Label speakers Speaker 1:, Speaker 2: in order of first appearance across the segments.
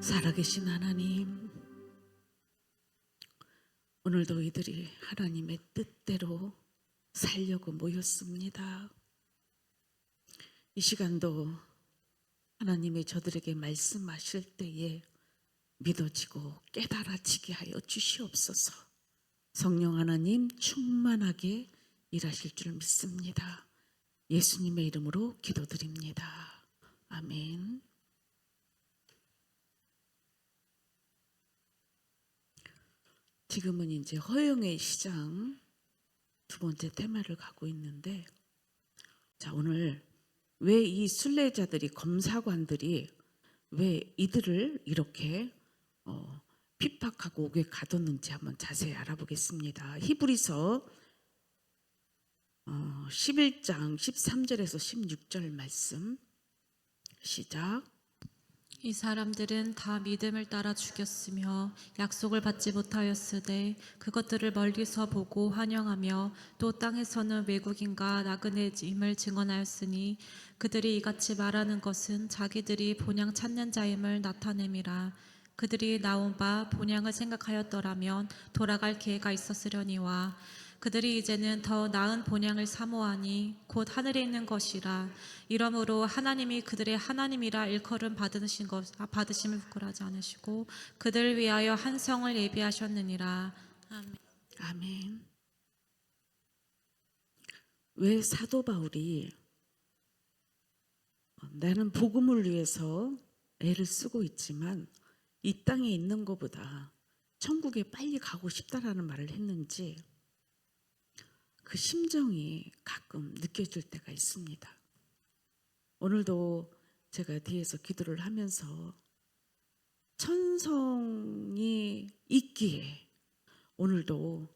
Speaker 1: 살아계신 하나님, 오늘도 이들이 하나님의 뜻대로 살려고 모였습니다. 이 시간도 하나님이 저들에게 말씀하실 때에 믿어지고 깨달아지게 하여 주시옵소서. 성령 하나님 충만하게 일하실 줄 믿습니다. 예수님의 이름으로 기도드립니다. 아멘. 지금은 이제 허영의 시장 두 번째 테마를 가고 있는데, 자, 오늘 왜 이 순례자들이, 검사관들이 왜 이들을 이렇게 핍박하고 옥에 가뒀는지 한번 자세히 알아보겠습니다. 히브리서 11장 13절에서 16절 말씀 시작.
Speaker 2: 이 사람들은 다 믿음을 따라 죽였으며 약속을 받지 못하였으되 그것들을 멀리서 보고 환영하며 또 땅에서는 외국인과 나그네임을 증언하였으니 그들이 이같이 말하는 것은 자기들이 본향 찾는 자임을 나타냄이라. 그들이 나온 바 본향을 생각하였더라면 돌아갈 기회가 있었으려니와 그들이 이제는 더 나은 본향을 사모하니 곧 하늘에 있는 것이라. 이러므로 하나님이 그들의 하나님이라 일컬음 받으심을 부끄러워하지 않으시고 그들을 위하여 한 성을 예비하셨느니라. 아멘.
Speaker 1: 아멘. 왜 사도 바울이 나는 복음을 위해서 애를 쓰고 있지만 이 땅에 있는 것보다 천국에 빨리 가고 싶다라는 말을 했는지 그 심정이 가끔 느껴질 때가 있습니다. 오늘도 제가 뒤에서 기도를 하면서 천성이 있기에 오늘도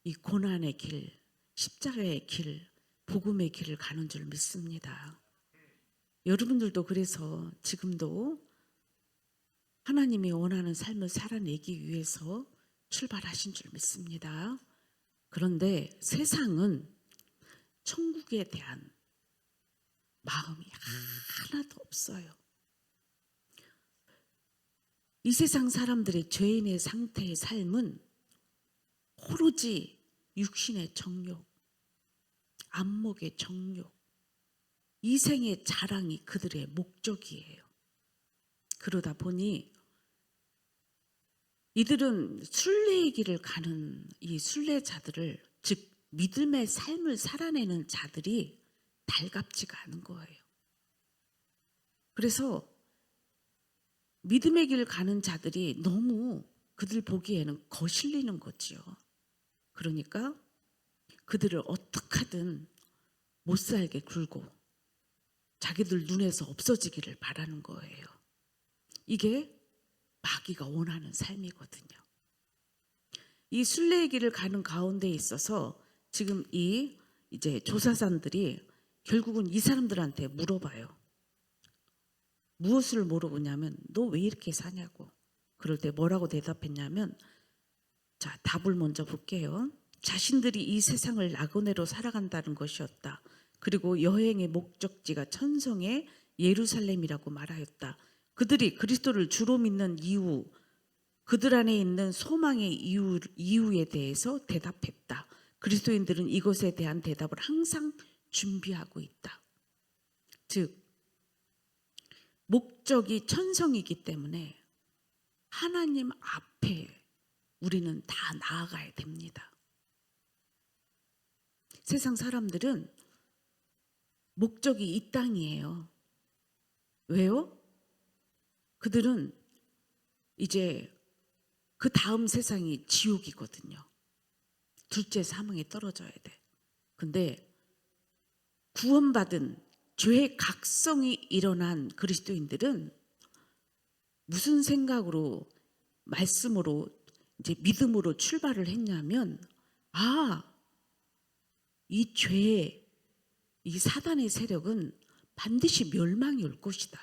Speaker 1: 이 고난의 길, 십자가의 길, 복음의 길을 가는 줄 믿습니다. 여러분들도 그래서 지금도 하나님이 원하는 삶을 살아내기 위해서 출발하신 줄 믿습니다. 그런데 세상은 천국에 대한 마음이 하나도 없어요. 이 세상 사람들의 죄인의 상태의 삶은 오로지 육신의 정욕, 안목의 정욕, 이생의 자랑이 그들의 목적이에요. 그러다 보니 이들은 순례의 길을 가는 이 순례자들을, 즉 믿음의 삶을 살아내는 자들이 달갑지가 않은 거예요. 그래서 믿음의 길을 가는 자들이 너무 그들 보기에는 거슬리는 거지요. 그러니까 그들을 어떻게 하든 못 살게 굴고 자기들 눈에서 없어지기를 바라는 거예요. 이게 마귀가 원하는 삶이거든요. 이 순례의 길을 가는 가운데 있어서 지금 이제 조사관들이 결국은 이 사람들한테 물어봐요. 무엇을 물어보냐면 너 왜 이렇게 사냐고. 그럴 때 뭐라고 대답했냐면, 자, 답을 먼저 볼게요. 자신들이 이 세상을 나그네로 살아간다는 것이었다. 그리고 여행의 목적지가 천성의 예루살렘이라고 말하였다. 그들이 그리스도를 주로 믿는 이유, 그들 안에 있는 소망의 이유에 대해서 대답했다. 그리스도인들은 이것에 대한 대답을 항상 준비하고 있다. 즉 목적이 천성이기 때문에 하나님 앞에 우리는 다 나아가야 됩니다. 세상 사람들은 목적이 이 땅이에요. 왜요? 그들은 이제 그 다음 세상이 지옥이거든요. 둘째 사망에 떨어져야 돼. 근데 구원받은 죄의 각성이 일어난 그리스도인들은 무슨 생각으로, 말씀으로, 이제 믿음으로 출발을 했냐면, 이 죄의, 이 사단의 세력은 반드시 멸망이 올 것이다.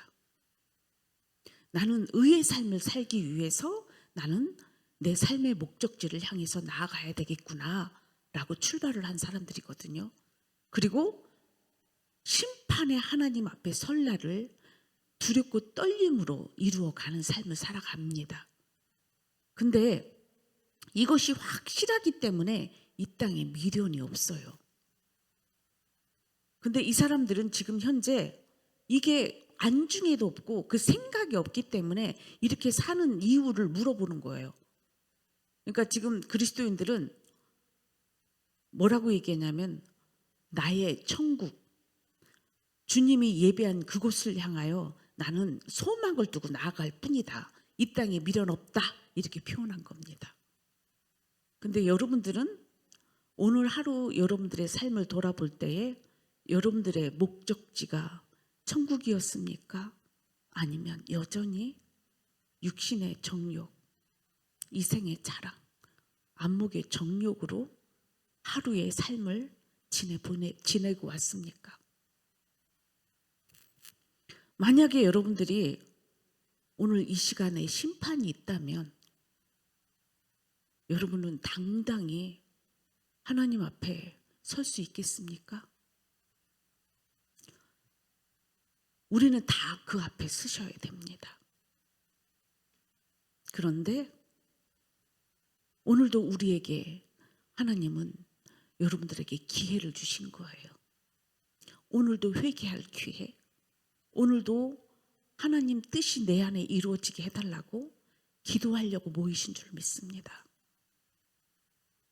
Speaker 1: 나는 의의 삶을 살기 위해서 나는 내 삶의 목적지를 향해서 나아가야 되겠구나 라고 출발을 한 사람들이거든요. 그리고 심판의 하나님 앞에 설 날을 두렵고 떨림으로 이루어가는 삶을 살아갑니다. 근데 이것이 확실하기 때문에 이 땅에 미련이 없어요. 근데 이 사람들은 지금 현재 이게 안중에도 없고 그 생각이 없기 때문에 이렇게 사는 이유를 물어보는 거예요. 그러니까 지금 그리스도인들은 뭐라고 얘기하냐면 나의 천국, 주님이 예배한 그곳을 향하여 나는 소망을 두고 나아갈 뿐이다. 이 땅에 미련 없다. 이렇게 표현한 겁니다. 근데 여러분들은 오늘 하루 여러분들의 삶을 돌아볼 때에 여러분들의 목적지가 천국이었습니까? 아니면 여전히 육신의 정욕, 이생의 자랑, 안목의 정욕으로 하루의 삶을 지내고 왔습니까? 만약에 여러분들이 오늘 이 시간에 심판이 있다면 여러분은 당당히 하나님 앞에 설 수 있겠습니까? 우리는 다 그 앞에 서셔야 됩니다. 그런데 오늘도 우리에게 하나님은 여러분들에게 기회를 주신 거예요. 오늘도 회개할 기회, 오늘도 하나님 뜻이 내 안에 이루어지게 해달라고 기도하려고 모이신 줄 믿습니다.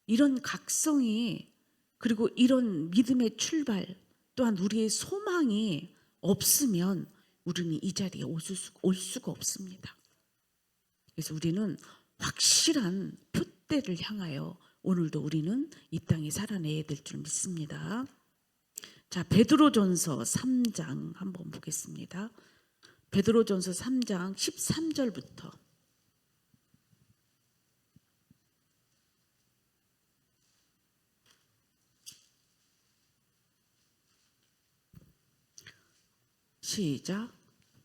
Speaker 1: 이런 각성이 그리고 이런 믿음의 출발 또한 우리의 소망이 없으면 우리는 이 자리에 올 수가 없습니다. 그래서 우리는 확실한 표대를 향하여 오늘도 우리는 이 땅에 살아내야 될 줄 믿습니다. 자, 베드로전서 3장 한번 보겠습니다. 베드로전서 3장 13절부터 시작.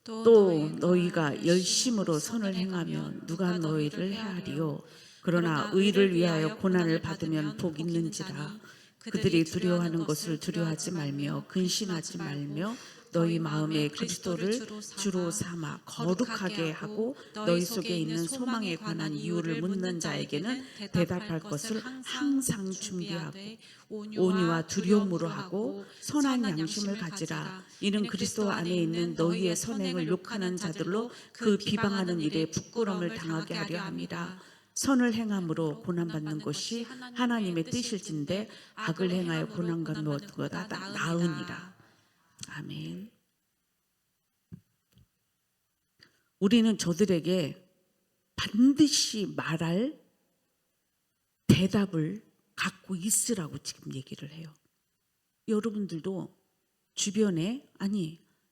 Speaker 1: 또 너희가 열심으로 선을 행하면 누가 너희를 해하리요. 그러나 의를 위하여 고난을 받으면 복 있는지라. 그들이 두려워하는 것을 두려워하지 말며 근심하지 말며 너희 마음에 그리스도를 주로 삼아 거룩하게 하고 너희 속에 있는 소망에 관한 이유를 묻는 자에게는 대답할 것을 항상 준비하고 온유와 두려움으로 하고 선한 양심을 가지라. 이는 그리스도 안에 있는 너희의 선행을 욕하는 자들로 그 비방하는 일에 부끄러움을 당하게 하려 함이라. 선을 행함으로 고난받는 것이 하나님의 뜻일진데 악을 행하여 고난받는 것보다 나으니라. 아멘. 우리는 저들에게 반드시 말할 대답을 갖고 있으라고 지금 얘기를 해요. 여러분들도 주변에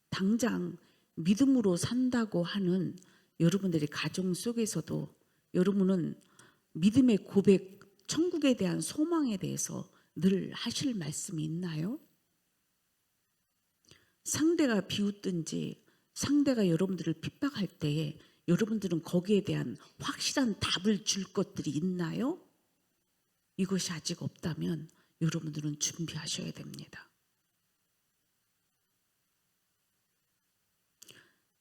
Speaker 1: 당장 믿음으로 산다고 하는 여러분들의 가정 속에서도 여러분은 믿음의 고백, 천국에 대한 소망에 대해서 늘 하실 말씀이 있나요? 상대가 비웃든지 상대가 여러분들을 핍박할 때에 여러분들은 거기에 대한 확실한 답을 줄 것들이 있나요? 이것이 아직 없다면 여러분들은 준비하셔야 됩니다.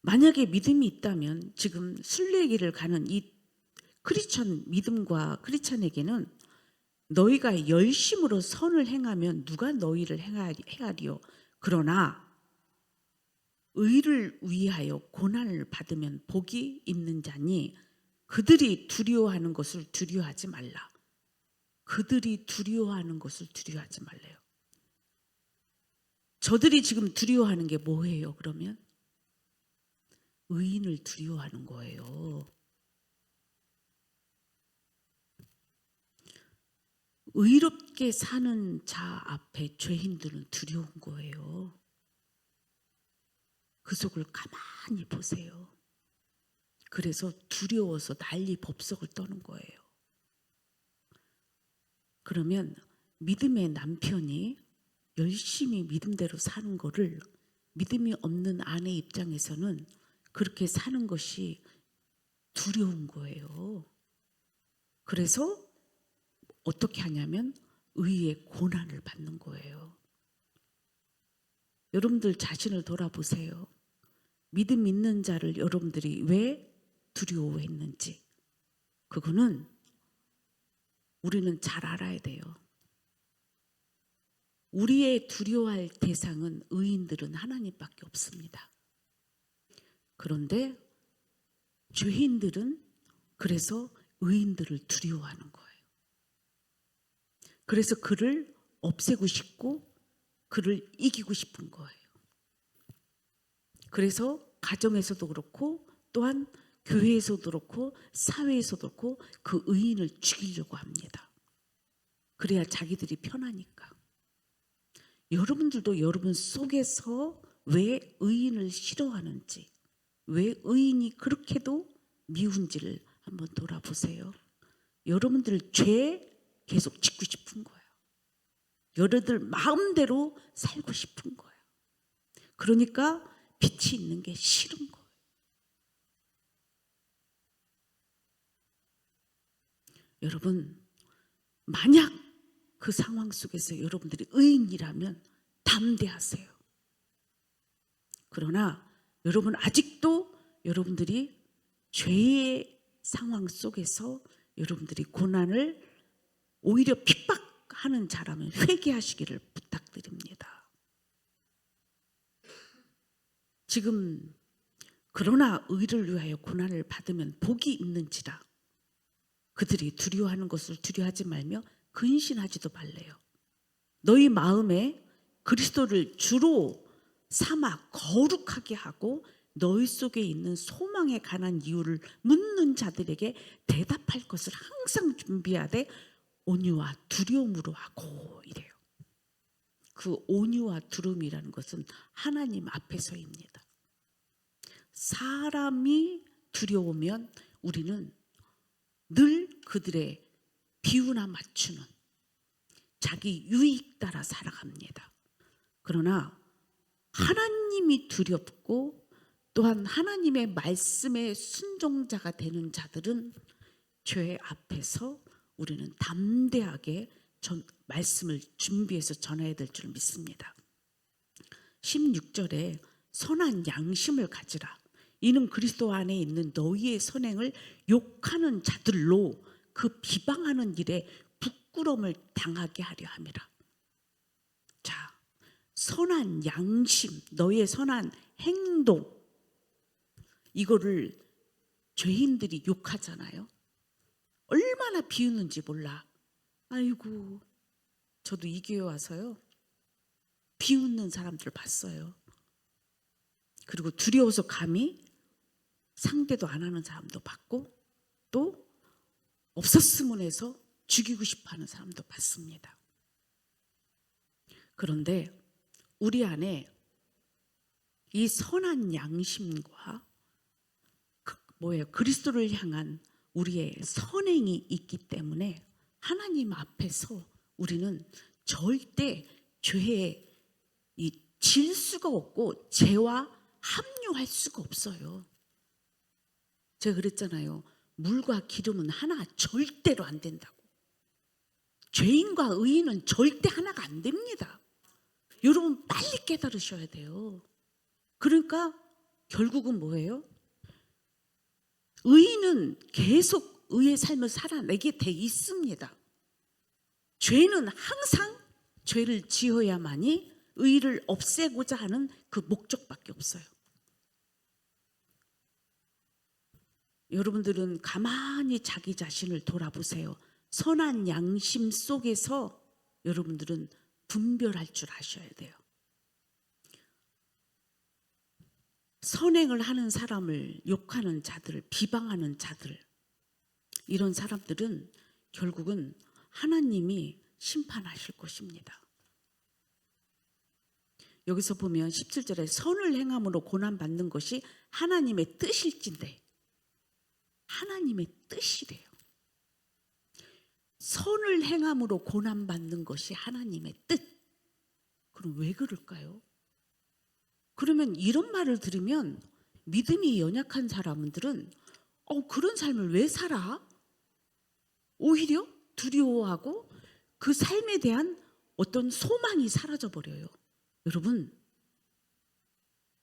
Speaker 1: 만약에 믿음이 있다면 지금 순례길을 가는 이 크리스천 믿음과 크리스천에게는 너희가 열심으로 선을 행하면 누가 너희를 행하리요. 그러나 의를 위하여 고난을 받으면 복이 있는 자니 그들이 두려워하는 것을 두려워하지 말라. 그들이 두려워하는 것을 두려워하지 말래요. 저들이 지금 두려워하는 게 뭐예요? 그러면 의인을 두려워하는 거예요. 의롭게 사는 자 앞에 죄인들은 두려운 거예요. 그 속을 가만히 보세요. 그래서 두려워서 난리 법석을 떠는 거예요. 그러면 믿음의 남편이 열심히 믿음대로 사는 거를 믿음이 없는 아내 입장에서는 그렇게 사는 것이 두려운 거예요. 그래서 어떻게 하냐면 의의 고난을 받는 거예요. 여러분들 자신을 돌아보세요. 믿음 있는 자를 여러분들이 왜 두려워했는지 그거는 우리는 잘 알아야 돼요. 우리의 두려워할 대상은 의인들은 하나님밖에 없습니다. 그런데 죄인들은 그래서 의인들을 두려워하는 거예요. 그래서 그를 없애고 싶고 그를 이기고 싶은 거예요. 그래서 가정에서도 그렇고 또한 교회에서도 그렇고 사회에서도 그렇고 그 의인을 죽이려고 합니다. 그래야 자기들이 편하니까. 여러분들도 여러분 속에서 왜 의인을 싫어하는지, 왜 의인이 그렇게도 미운지를 한번 돌아보세요. 여러분들 죄 계속 짓고 싶은 거예요. 여러분들 마음대로 살고 싶은 거예요. 그러니까 빛이 있는 게 싫은 거예요. 여러분, 만약 그 상황 속에서 여러분들이 의인이라면 담대하세요. 그러나 여러분 아직도 여러분들이 죄의 상황 속에서 여러분들이 고난을 오히려 핍박하는 자라면 회개하시기를 부탁드립니다. 지금 그러나 의를 위하여 고난을 받으면 복이 있는지라 그들이 두려워하는 것을 두려워하지 말며 근신하지도 말래요. 너희 마음에 그리스도를 주로 삼아 거룩하게 하고 너희 속에 있는 소망에 관한 이유를 묻는 자들에게 대답할 것을 항상 준비하되 온유와 두려움으로 하고 이래요. 그 온유와 두려움이라는 것은 하나님 앞에서입니다. 사람이 두려우면 우리는 늘 그들의 비유나 맞추는 자기 유익 따라 살아갑니다. 그러나 하나님이 두렵고 또한 하나님의 말씀에 순종자가 되는 자들은 죄 앞에서 우리는 담대하게 말씀을 준비해서 전해야 될 줄 믿습니다. 16절에 선한 양심을 가지라. 이는 그리스도 안에 있는 너희의 선행을 욕하는 자들로 그 비방하는 일에 부끄러움을 당하게 하려 함이라. 자, 선한 양심, 너희의 선한 행동, 이거를 죄인들이 욕하잖아요. 얼마나 비웃는지 몰라. 아이고, 저도 이 교회 와서요 비웃는 사람들 봤어요. 그리고 두려워서 감히 상대도 안 하는 사람도 봤고 또 없었으면 해서 죽이고 싶어하는 사람도 봤습니다. 그런데 우리 안에 이 선한 양심과 그리스도를 향한 우리의 선행이 있기 때문에 하나님 앞에서 우리는 절대 죄에 질 수가 없고 죄와 합류할 수가 없어요. 제가 그랬잖아요. 물과 기름은 하나 절대로 안 된다고. 죄인과 의인은 절대 하나가 안 됩니다. 여러분 빨리 깨달으셔야 돼요. 그러니까 결국은 뭐예요? 의인은 계속 의의 삶을 살아내게 돼 있습니다. 죄는 항상 죄를 지어야만이 의를 없애고자 하는 그 목적밖에 없어요. 여러분들은 가만히 자기 자신을 돌아보세요. 선한 양심 속에서 여러분들은 분별할 줄 아셔야 돼요. 선행을 하는 사람을 욕하는 자들, 비방하는 자들, 이런 사람들은 결국은 하나님이 심판하실 것입니다. 여기서 보면 17절에 선을 행함으로 고난받는 것이 하나님의 뜻일진데, 하나님의 뜻이래요. 선을 행함으로 고난받는 것이 하나님의 뜻. 그럼 왜 그럴까요? 그러면 이런 말을 들으면 믿음이 연약한 사람들은 그런 삶을 왜 살아? 오히려 두려워하고 그 삶에 대한 어떤 소망이 사라져 버려요. 여러분,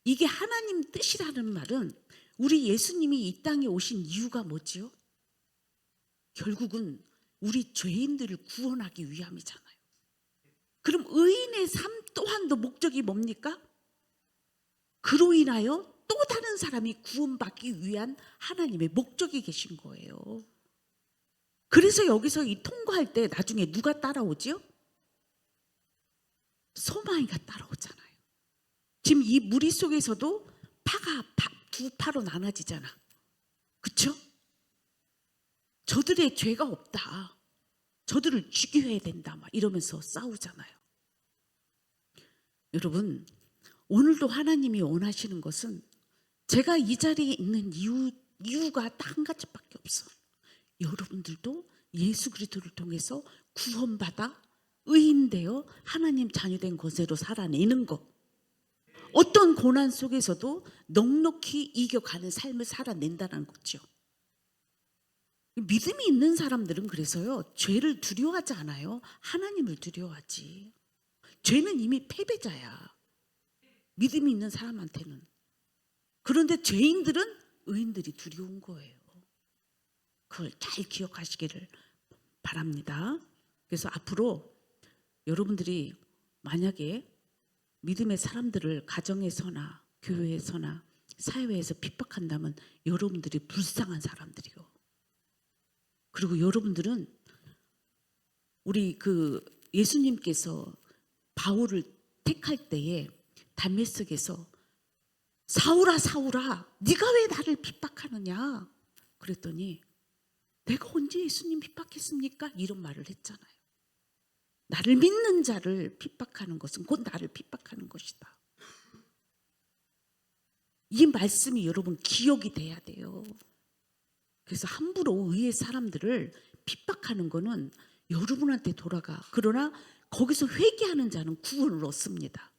Speaker 1: 이게 하나님 뜻이라는 말은 우리 예수님이 이 땅에 오신 이유가 뭐지요? 결국은 우리 죄인들을 구원하기 위함이잖아요. 그럼 의인의 삶 또한도 목적이 뭡니까? 그로 인하여 또 다른 사람이 구원받기 위한 하나님의 목적이 계신 거예요. 그래서 여기서 이 통과할 때 나중에 누가 따라오지요? 소망이가 따라오잖아요. 지금 이 무리 속에서도 파가 두 파로 나눠지잖아. 그렇죠? 저들의 죄가 없다. 저들을 죽여야 된다. 막 이러면서 싸우잖아요. 여러분, 오늘도 하나님이 원하시는 것은 제가 이 자리에 있는 이유가 딱 한 가지밖에 없어. 여러분들도 예수 그리스도를 통해서 구원받아 의인되어 하나님 자녀된 것으로 살아내는 것. 어떤 고난 속에서도 넉넉히 이겨가는 삶을 살아낸다는 거죠. 믿음이 있는 사람들은 그래서요, 죄를 두려워하지 않아요. 하나님을 두려워하지. 죄는 이미 패배자야. 믿음이 있는 사람한테는. 그런데 죄인들은 의인들이 두려운 거예요. 그걸 잘 기억하시기를 바랍니다. 그래서 앞으로 여러분들이 만약에 믿음의 사람들을 가정에서나 교회에서나 사회에서 핍박한다면 여러분들이 불쌍한 사람들이요. 그리고 여러분들은 우리 예수님께서 바울을 택할 때에 담메색에서 사울아 사울아 네가 왜 나를 핍박하느냐 그랬더니 내가 언제 예수님 핍박했습니까? 이런 말을 했잖아요. 나를 믿는 자를 핍박하는 것은 곧 나를 핍박하는 것이다. 이 말씀이 여러분 기억이 돼야 돼요. 그래서 함부로 의의 사람들을 핍박하는 거는 여러분한테 돌아가. 그러나 거기서 회개하는 자는 구원을 얻습니다.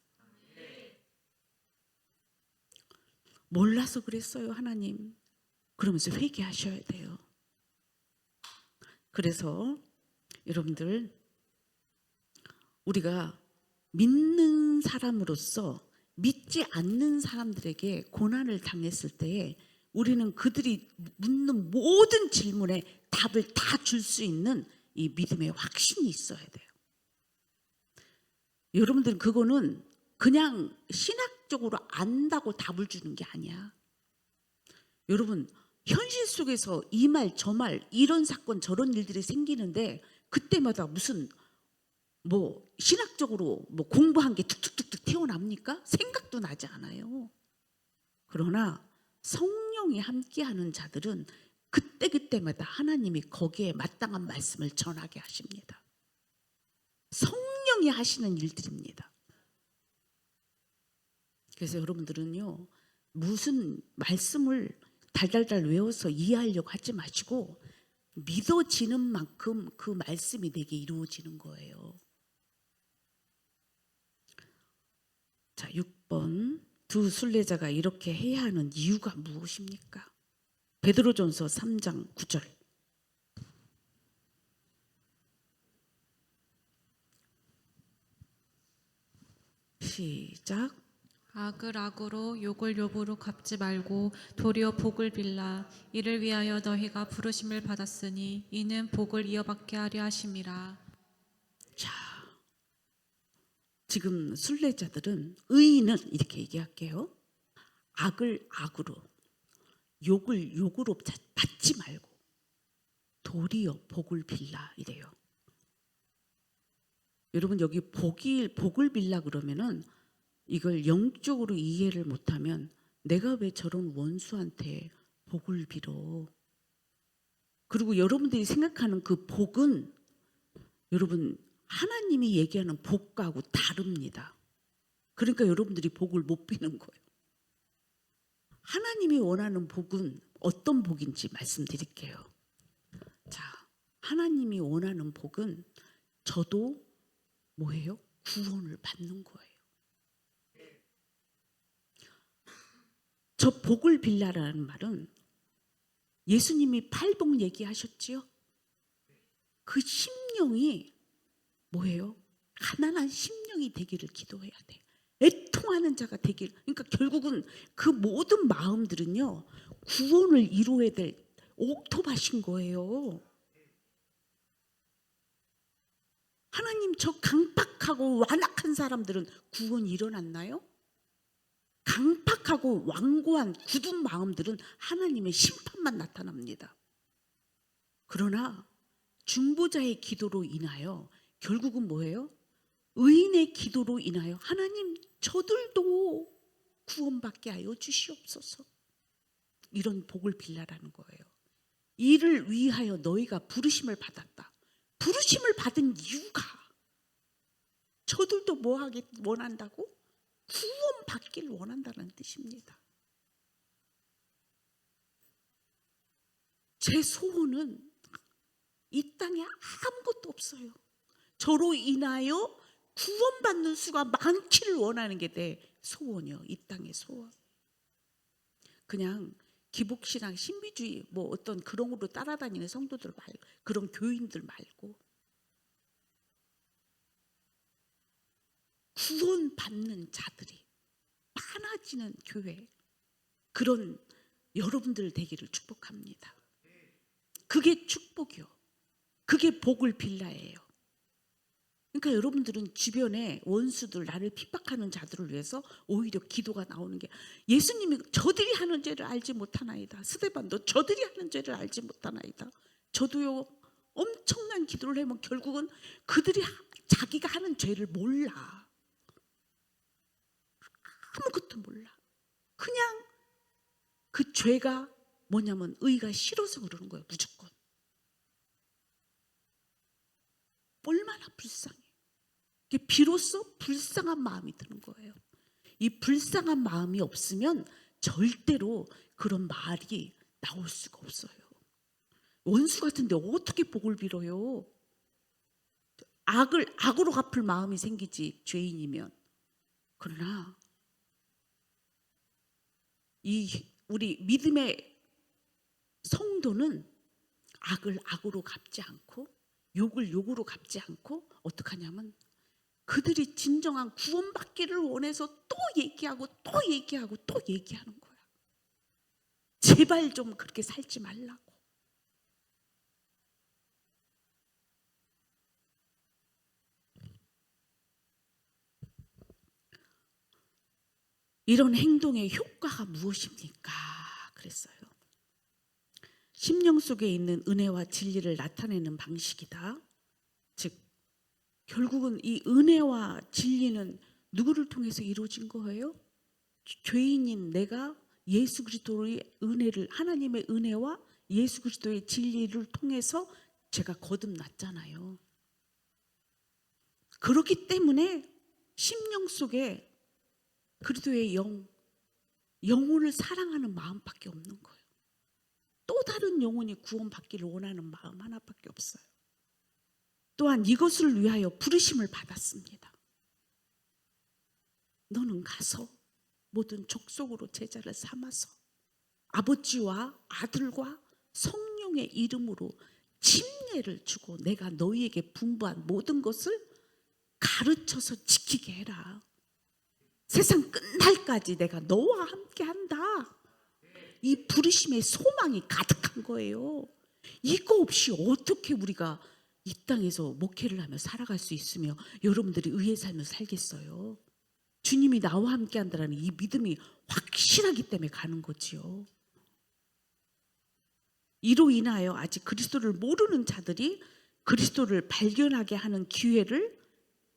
Speaker 1: 몰라서 그랬어요 하나님. 그러면서 회개하셔야 돼요. 그래서 여러분들 우리가 믿는 사람으로서 믿지 않는 사람들에게 고난을 당했을 때에 우리는 그들이 묻는 모든 질문에 답을 다 줄 수 있는 이 믿음의 확신이 있어야 돼요. 여러분들 그거는 그냥 신학적으로 안다고 답을 주는 게 아니야. 여러분 현실 속에서 이 말 저 말 이런 사건 저런 일들이 생기는데 그때마다 무슨 신학적으로 공부한 게 툭툭툭툭 튀어납니까? 생각도 나지 않아요. 그러나 성령이 함께하는 자들은 그때그때마다 하나님이 거기에 마땅한 말씀을 전하게 하십니다. 성령이 하시는 일들입니다. 그래서 여러분들은요 무슨 말씀을 달달달 외워서 이해하려고 하지 마시고 믿어지는 만큼 그 말씀이 내게 이루어지는 거예요. 자, 6번 두 순례자가 이렇게 해야 하는 이유가 무엇입니까? 베드로전서 3장 9절 시작.
Speaker 2: 악을 악으로 욕을 욕으로 갚지 말고 도리어 복을 빌라. 이를 위하여 너희가 부르심을 받았으니 이는 복을 이어받게 하려 하심이라.
Speaker 1: 자, 지금 순례자들은 의인은 이렇게 얘기할게요. 악을 악으로 욕을 욕으로 받지 말고 도리어 복을 빌라 이래요. 여러분 여기 복을 빌라 그러면은 이걸 영적으로 이해를 못하면 내가 왜 저런 원수한테 복을 빌어? 그리고 여러분들이 생각하는 그 복은 여러분 하나님이 얘기하는 복하고 다릅니다. 그러니까 여러분들이 복을 못 비는 거예요. 하나님이 원하는 복은 어떤 복인지 말씀드릴게요. 자, 하나님이 원하는 복은 저도 뭐예요? 구원을 받는 거예요. 저 복을 빌라라는 말은 예수님이 팔복 얘기하셨지요? 그 심령이 뭐예요? 가난한 심령이 되기를 기도해야 돼. 애통하는 자가 되길. 그러니까 결국은 그 모든 마음들은요, 구원을 이루어야 될 옥토밭인 거예요. 하나님, 저 강팍하고 완악한 사람들은 구원이 일어났나요? 강팍하고 완고한 굳은 마음들은 하나님의 심판만 나타납니다. 그러나 중보자의 기도로 인하여 결국은 뭐예요? 의인의 기도로 인하여 하나님, 저들도 구원받게 하여 주시옵소서. 이런 복을 빌라라는 거예요. 이를 위하여 너희가 부르심을 받았다. 부르심을 받은 이유가 저들도 뭐 하기 원한다고? 구원받기를 원한다는 뜻입니다. 제 소원은 이 땅에 아무것도 없어요. 저로 인하여 구원받는 수가 많기를 원하는 게 내 소원이요. 이 땅의 소원. 그냥 기복신앙, 신비주의 뭐 어떤 그런 거로 따라다니는 성도들 말고, 그런 교인들 말고, 구원받는 자들이 많아지는 교회, 그런 여러분들 되기를 축복합니다. 그게 축복이요. 그게 복을 빌라예요. 그러니까 여러분들은 주변에 원수들, 나를 핍박하는 자들을 위해서 오히려 기도가 나오는 게, 예수님이 저들이 하는 죄를 알지 못하나이다. 스데반도 저들이 하는 죄를 알지 못하나이다. 저도요, 엄청난 기도를 하면 결국은 그들이 자기가 하는 죄를 몰라. 아무것도 몰라. 그냥 그 죄가 뭐냐면 의가 싫어서 그러는 거예요. 무조건. 얼마나 불쌍해. 비로소 불쌍한 마음이 드는 거예요. 이 불쌍한 마음이 없으면 절대로 그런 말이 나올 수가 없어요. 원수 같은데 어떻게 복을 빌어요? 악으로 갚을 마음이 생기지, 죄인이면. 그러나 우리 믿음의 성도는 악을 악으로 갚지 않고, 욕을 욕으로 갚지 않고, 어떻게 하냐면 그들이 진정한 구원받기를 원해서 또 얘기하고 또 얘기하고 또 얘기하는 거야. 제발 좀 그렇게 살지 말라고. 이런 행동의 효과가 무엇입니까? 그랬어요. 심령 속에 있는 은혜와 진리를 나타내는 방식이다. 즉 결국은 이 은혜와 진리는 누구를 통해서 이루어진 거예요? 죄인인 내가 예수 그리스도의 은혜를, 하나님의 은혜와 예수 그리스도의 진리를 통해서 제가 거듭났잖아요. 그렇기 때문에 심령 속에 그리스도의 영혼을 사랑하는 마음밖에 없는 거예요. 또 다른 영혼이 구원받기를 원하는 마음 하나밖에 없어요. 또한 이것을 위하여 부르심을 받았습니다. 너는 가서 모든 족속으로 제자를 삼아서 아버지와 아들과 성령의 이름으로 침례를 주고 내가 너희에게 분부한 모든 것을 가르쳐서 지키게 해라. 세상 끝날까지 내가 너와 함께 한다. 이 부르심의 소망이 가득한 거예요. 이거 없이 어떻게 우리가 이 땅에서 목회를 하며 살아갈 수 있으며 여러분들이 의의 삶을 살겠어요? 주님이 나와 함께 한다는 이 믿음이 확실하기 때문에 가는 거지요. 이로 인하여 아직 그리스도를 모르는 자들이 그리스도를 발견하게 하는 기회를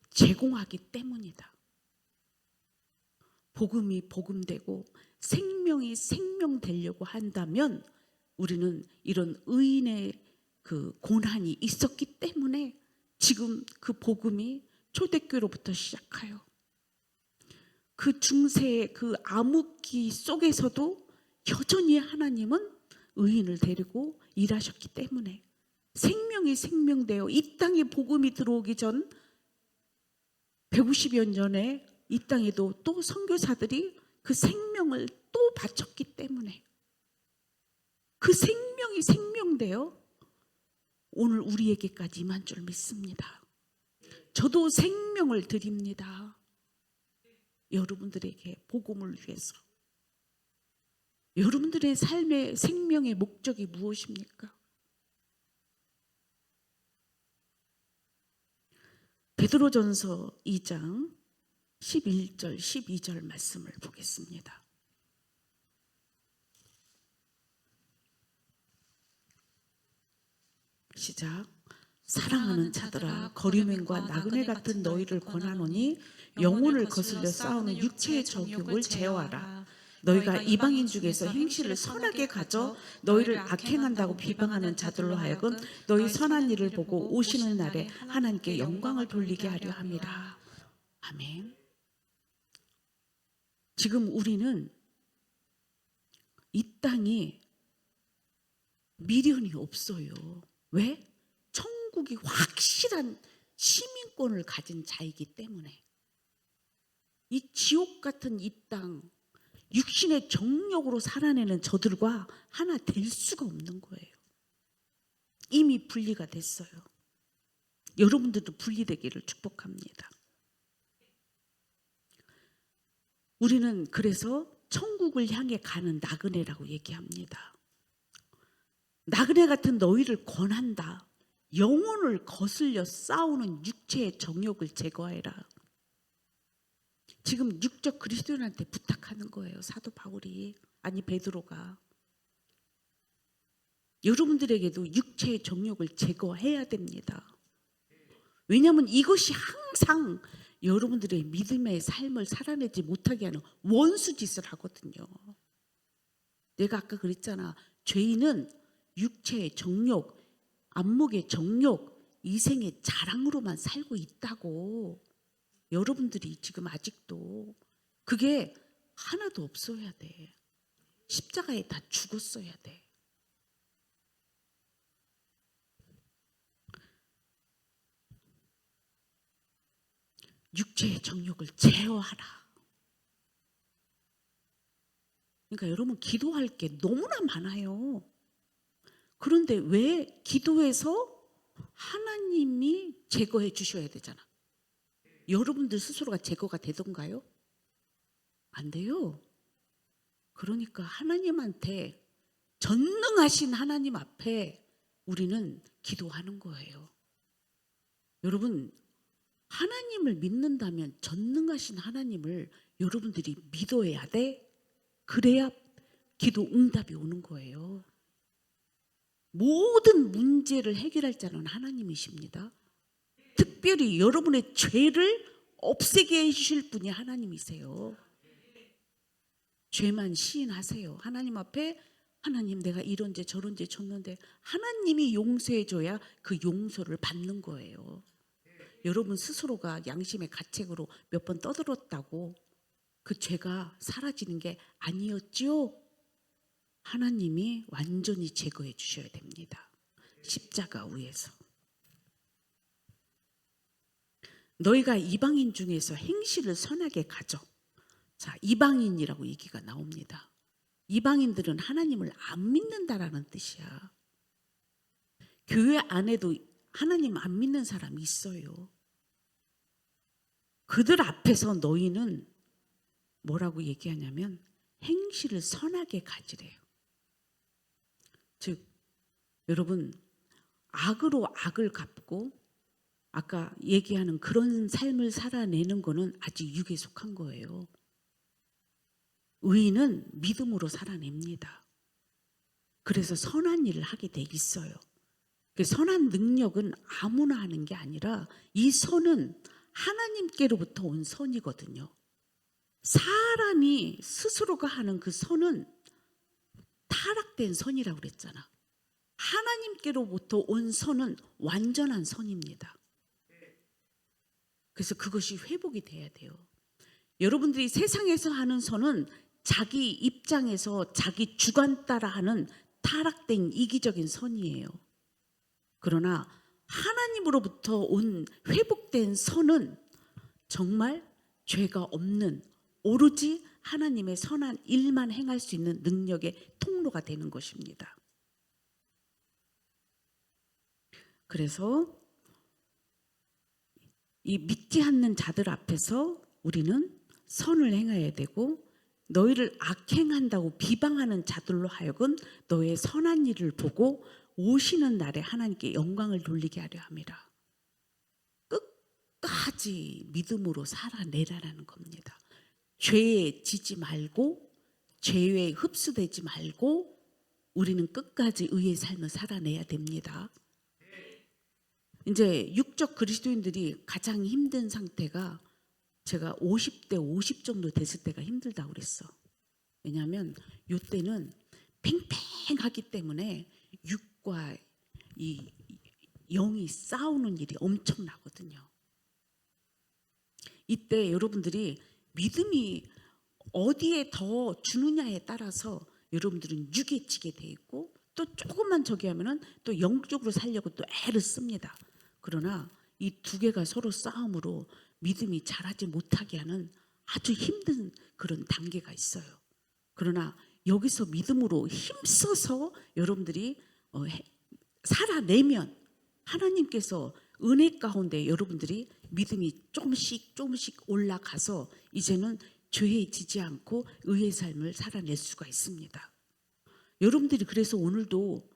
Speaker 1: 제공하기 때문이다. 복음이 복음되고 생명이 생명되려고 한다면 우리는 이런 의인의 그 고난이 있었기 때문에 지금 그 복음이 초대교로부터 시작하여 그 중세의 그 암흑기 속에서도 여전히 하나님은 의인을 데리고 일하셨기 때문에 생명이 생명되어 이 땅에 복음이 들어오기 전 150여 년 전에 이 땅에도 또 선교사들이 그 생명을 또 바쳤기 때문에 그 생명이 생명되어 오늘 우리에게까지 임한 줄 믿습니다. 저도 생명을 드립니다. 여러분들에게 복음을 위해서. 여러분들의 삶의 생명의 목적이 무엇입니까? 베드로전서 2장 11절 12절 말씀을 보겠습니다. 시작. 사랑하는 자들아, 거류민과 나그네 같은 너희를 권하노니 영혼을 거슬려 싸우는 육체의 정욕을 제어하라. 너희가 이방인 중에서 행실을 선하게 가져 너희를 악행한다고 비방하는 자들로 하여금 너희 선한 일을 보고 오시는 날에 하나님께 영광을 돌리게 하려 함이라. 아멘. 지금 우리는 이 땅에 미련이 없어요. 왜? 천국이 확실한 시민권을 가진 자이기 때문에. 이 지옥 같은 이 땅, 육신의 정욕으로 살아내는 저들과 하나 될 수가 없는 거예요. 이미 분리가 됐어요. 여러분들도 분리되기를 축복합니다. 우리는 그래서 천국을 향해 가는 나그네라고 얘기합니다. 나그네 같은 너희를 권한다. 영혼을 거슬려 싸우는 육체의 정욕을 제거해라. 지금 육적 그리스도인한테 부탁하는 거예요. 사도 바울이, 아니 베드로가. 여러분들에게도 육체의 정욕을 제거해야 됩니다. 왜냐하면 이것이 항상 여러분들의 믿음의 삶을 살아내지 못하게 하는 원수짓을 하거든요. 내가 아까 그랬잖아. 죄인은 육체의 정욕, 안목의 정욕, 이생의 자랑으로만 살고 있다고. 여러분들이 지금 아직도 그게 하나도 없어야 돼. 십자가에 다 죽었어야 돼. 육체의 정욕을 제어하라. 그러니까 여러분 기도할 게 너무나 많아요. 그런데 왜 기도해서 하나님이 제거해 주셔야 되잖아. 여러분들 스스로가 제거가 되던가요? 안 돼요. 그러니까 하나님한테, 전능하신 하나님 앞에 우리는 기도하는 거예요. 여러분, 하나님을 믿는다면 전능하신 하나님을 여러분들이 믿어야 돼. 그래야 기도 응답이 오는 거예요. 모든 문제를 해결할 자는 하나님이십니다. 특별히 여러분의 죄를 없애게 해주실 분이 하나님이세요. 죄만 시인하세요. 하나님 앞에, 하나님 내가 이런 죄 저런 죄 졌는데 하나님이 용서해줘야 그 용서를 받는 거예요. 여러분 스스로가 양심의 가책으로 몇 번 떠들었다고 그 죄가 사라지는 게 아니었지요. 하나님이 완전히 제거해 주셔야 됩니다. 십자가 위에서. 너희가 이방인 중에서 행실을 선하게 가져. 자, 이방인이라고 얘기가 나옵니다. 이방인들은 하나님을 안 믿는다라는 뜻이야. 교회 안에도 하나님 안 믿는 사람이 있어요. 그들 앞에서 너희는 뭐라고 얘기하냐면 행실을 선하게 가지래요. 즉 여러분, 악으로 악을 갚고 아까 얘기하는 그런 삶을 살아내는 거는 아직 육에 속한 거예요. 의인은 믿음으로 살아냅니다. 그래서 선한 일을 하게 돼 있어요. 그 선한 능력은 아무나 하는 게 아니라 이 선은 하나님께로부터 온 선이거든요. 사람이 스스로가 하는 그 선은 타락된 선이라고 그랬잖아. 하나님께로부터 온 선은 완전한 선입니다. 그래서 그것이 회복이 돼야 돼요. 여러분들이 세상에서 하는 선은 자기 입장에서 자기 주관 따라 하는 타락된 이기적인 선이에요. 그러나 하나님으로부터 온 회복된 선은 정말 죄가 없는, 오로지 하나님의 선한 일만 행할 수 있는 능력의 통로가 되는 것입니다. 그래서 이 믿지 않는 자들 앞에서 우리는 선을 행해야 되고 너희를 악행한다고 비방하는 자들로 하여금 너의 선한 일을 보고 오시는 날에 하나님께 영광을 돌리게 하려 함이라. 끝까지 믿음으로 살아내라는 겁니다. 죄에 지지 말고 죄에 흡수되지 말고 우리는 끝까지 의의 삶을 살아내야 됩니다. 이제 육적 그리스도인들이 가장 힘든 상태가 제가 50대 50 정도 됐을 때가 힘들다고 그랬어. 왜냐하면 이때는 팽팽하기 때문에 육과 이 영이 싸우는 일이 엄청나거든요. 이때 여러분들이 믿음이 어디에 더 주느냐에 따라서 여러분들은 육에 지게 돼 있고 또 조금만 저기 하면은 또 영적으로 살려고 또 애를 씁니다. 그러나 이 두 개가 서로 싸움으로 믿음이 자라지 못하게 하는 아주 힘든 그런 단계가 있어요. 그러나 여기서 믿음으로 힘써서 여러분들이 살아내면 하나님께서 은혜 가운데 여러분들이 믿음이 조금씩 올라가서 이제는 죄에 지지 않고 의의 삶을 살아낼 수가 있습니다. 여러분들이 그래서 오늘도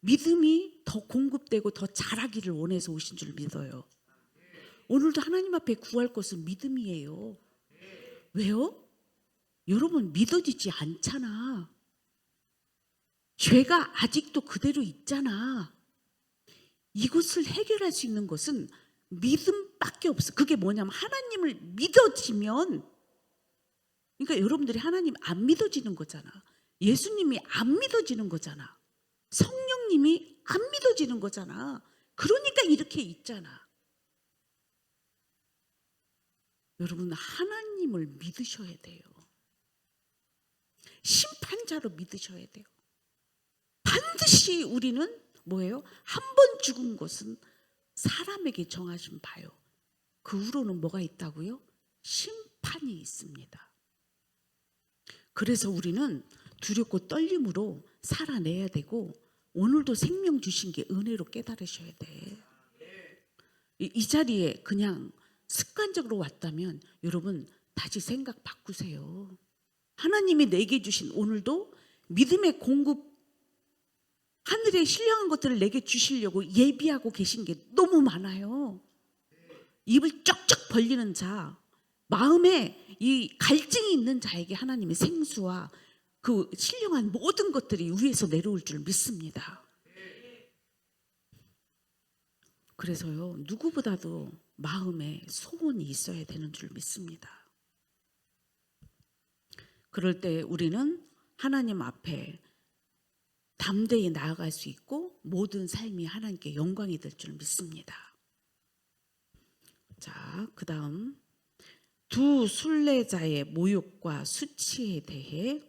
Speaker 1: 믿음이 더 공급되고 더 자라기를 원해서 오신 줄 믿어요. 오늘도 하나님 앞에 구할 것은 믿음이에요. 왜요? 여러분 믿어지지 않잖아. 죄가 아직도 그대로 있잖아. 이것을 해결할 수 있는 것은 믿음밖에 없어. 그게 뭐냐면 하나님을 믿어지면, 그러니까 여러분들이 하나님 안 믿어지는 거잖아. 예수님이 안 믿어지는 거잖아. 성령님이 안 믿어지는 거잖아. 그러니까 이렇게 있잖아. 여러분 하나님을 믿으셔야 돼요. 심판자로 믿으셔야 돼요. 반드시 우리는 뭐예요? 한 번 죽은 것은 사람에게 정하신 바요. 그 후로는 뭐가 있다고요? 심판이 있습니다. 그래서 우리는 두렵고 떨림으로 살아내야 되고 오늘도 생명 주신 게 은혜로 깨달으셔야 돼. 이 자리에 그냥 습관적으로 왔다면 여러분 다시 생각 바꾸세요. 하나님이 내게 주신 오늘도 믿음의 공급, 하늘에 신령한 것들을 내게 주시려고 예비하고 계신 게 너무 많아요. 입을 쩍쩍 벌리는 자, 마음에 이 갈증이 있는 자에게 하나님의 생수와 그 신령한 모든 것들이 위에서 내려올 줄 믿습니다. 그래서요, 누구보다도 마음에 소원이 있어야 되는 줄 믿습니다. 그럴 때 우리는 하나님 앞에 담대히 나아갈 수 있고 모든 삶이 하나님께 영광이 될 줄 믿습니다. 자, 그 다음 두 순례자의 모욕과 수치에 대해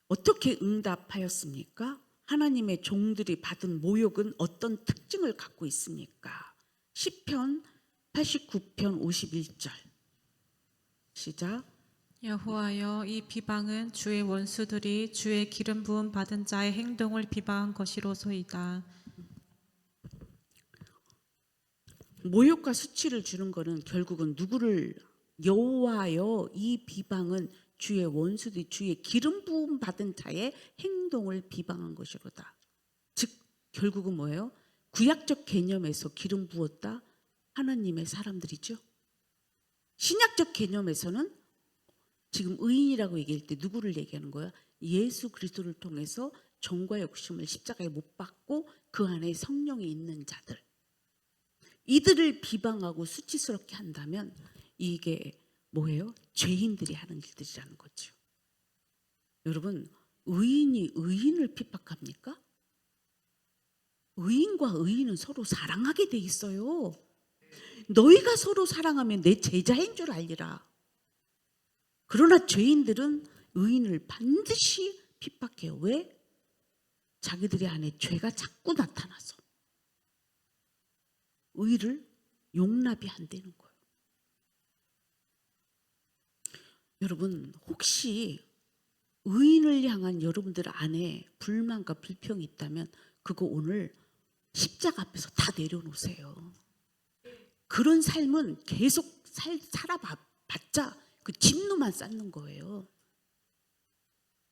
Speaker 1: 어떻게 응답하였습니까? 하나님의 종들이 받은 모욕은 어떤 특징을 갖고 있습니까? 시편 89편 51절 시작.
Speaker 2: 여호와여, 이 비방은 주의 원수들이 주의 기름 부음 받은 자의 행동을 비방한 것이로소이다.
Speaker 1: 모욕과 수치를 주는 것은 결국은 누구를, 여호와여 이 비방은 주의 원수들이 주의 기름 부음 받은 자의 행동을 비방한 것이로다. 즉 결국은 뭐예요? 구약적 개념에서 기름 부었다 하나님의 사람들이죠. 신약적 개념에서는 지금 의인이라고 얘기할 때 누구를 얘기하는 거야? 예수 그리스도를 통해서 정과 욕심을 십자가에 못 박고 그 안에 성령이 있는 자들, 이들을 비방하고 수치스럽게 한다면 이게 뭐예요? 죄인들이 하는 일들이라는 거죠. 여러분, 의인이 의인을 핍박합니까? 의인과 의인은 서로 사랑하게 돼 있어요. 너희가 서로 사랑하면 내 제자인 줄 알리라. 그러나 죄인들은 의인을 반드시 핍박해요. 왜? 자기들의 안에 죄가 자꾸 나타나서 의를 용납이 안 되는 거예요. 여러분, 혹시 의인을 향한 여러분들 안에 불만과 불평이 있다면 그거 오늘 십자가 앞에서 다 내려놓으세요. 그런 삶은 계속 살아봤자 그 진노만 쌓는 거예요.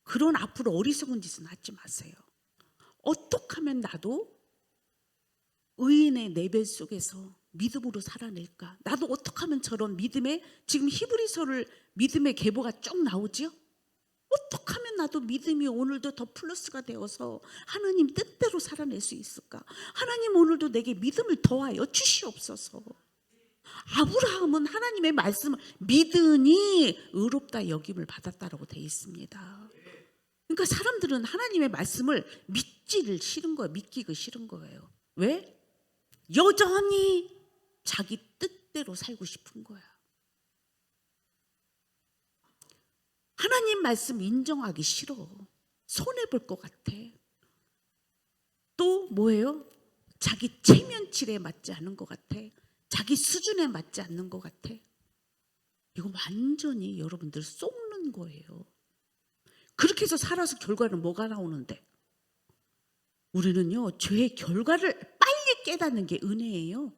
Speaker 1: 그런 앞으로 어리석은 짓은 하지 마세요. 어떻게 하면 나도 의인의 내벨 속에서 믿음으로 살아낼까? 나도 어떻게 하면 저런 믿음의, 지금 히브리서를 믿음의 계보가 쭉 나오죠? 어떻게 하면 나도 믿음이 오늘도 더 플러스가 되어서 하나님 뜻대로 살아낼 수 있을까? 하나님 오늘도 내게 믿음을 더하여 주시옵소서. 아브라함은 하나님의 말씀을 믿으니 의롭다 여김을 받았다라고 되어 있습니다. 그러니까 사람들은 하나님의 말씀을 믿기가 싫은 거예요. 왜? 여전히 자기 뜻대로 살고 싶은 거야. 하나님 말씀 인정하기 싫어. 손해볼 것 같아. 또 뭐예요? 자기 체면치레에 맞지 않는 것 같아. 자기 수준에 맞지 않는 것 같아. 이거 완전히 여러분들 속는 거예요. 그렇게 해서 살아서 결과는 뭐가 나오는데? 우리는요, 죄의 결과를 빨리 깨닫는 게 은혜예요.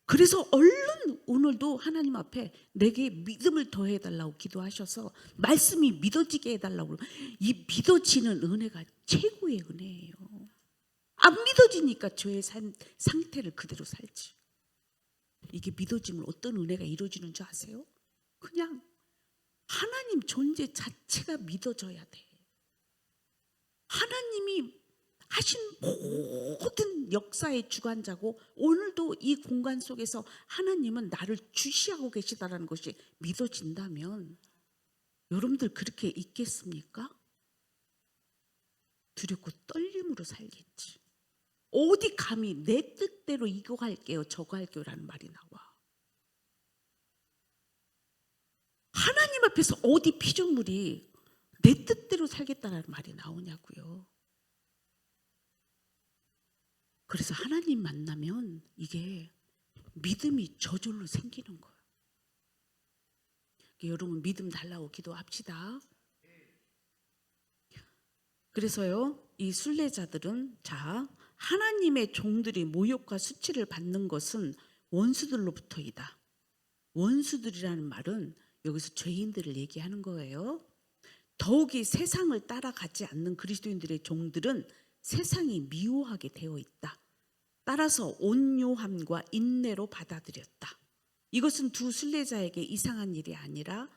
Speaker 1: 그래서 얼른 오늘도 하나님 앞에 내게 믿음을 더해달라고 기도하셔서 말씀이 믿어지게 해달라고. 이 믿어지는 은혜가 최고의 은혜예요. 안 믿어지니까 죄의 상태를 그대로 살지. 이게 믿어지면 어떤 은혜가 이루어지는 줄 아세요? 그냥 하나님 존재 자체가 믿어져야 돼. 하나님이 하신 모든 역사의 주관자고 오늘도 이 공간 속에서 하나님은 나를 주시하고 계시다는 것이 믿어진다면 여러분들 그렇게 있겠습니까? 두렵고 떨림으로 살겠지. 어디 감히 내 뜻대로 이거 할게요 저거 할게요 라는 말이 나와. 하나님 앞에서 어디 피조물이 내 뜻대로 살겠다는 말이 나오냐고요. 그래서 하나님 만나면 이게 믿음이 저절로 생기는 거예요. 여러분 믿음 달라고 기도합시다. 그래서요, 이 순례자들은 자, 하나님의 종들이 모욕과 수치를 받는 것은 원수들로부터이다. 원수들이라는 말은 여기서 죄인들을 얘기하는 거예요. 더욱이 세상을 따라가지 않는 그리스도인들의 종들은 세상이 미워하게 되어 있다. 따라서 온유함과 인내로 받아들였다. 이것은 두 순례자에게 이상한 일이 아니라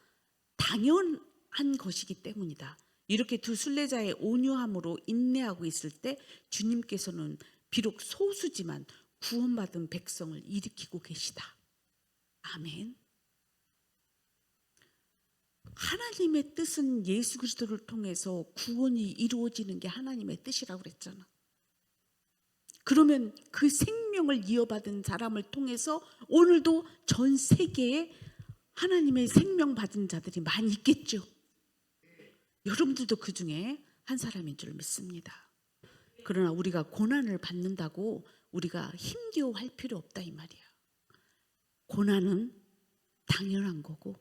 Speaker 1: 당연한 것이기 때문이다. 이렇게 두 순례자의 온유함으로 인내하고 있을 때 주님께서는 비록 소수지만 구원받은 백성을 일으키고 계시다. 아멘. 하나님의 뜻은 예수 그리스도를 통해서 구원이 이루어지는 게 하나님의 뜻이라고 그랬잖아. 그러면 그 생명을 이어받은 사람을 통해서 오늘도 전 세계에 하나님의 생명 받은 자들이 많이 있겠죠. 여러분들도 그 중에 한 사람인 줄 믿습니다. 그러나 우리가 고난을 받는다고 우리가 힘겨워할 필요 없다 이 말이야. 고난은 당연한 거고